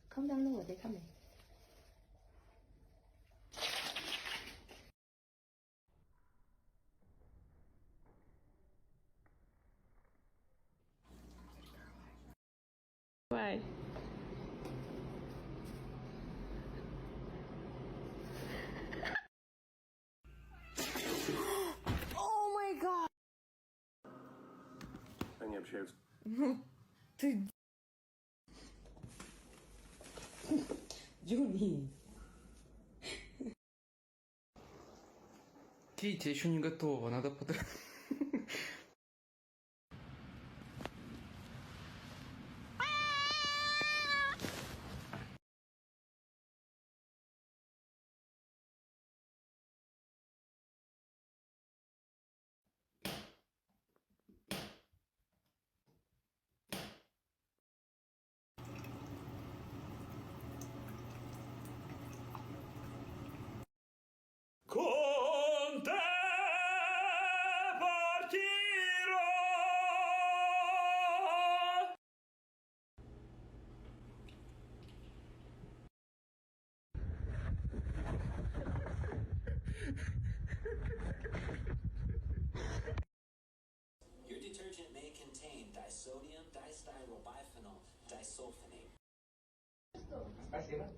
không đăng luôn ở đây không này. Why? Oh my god! А не общаются. Ты... Джули. Китя еще не готова, надо Con te partirò. Your detergent may contain disodium distyrobiphenols disulfonate. Спасибо.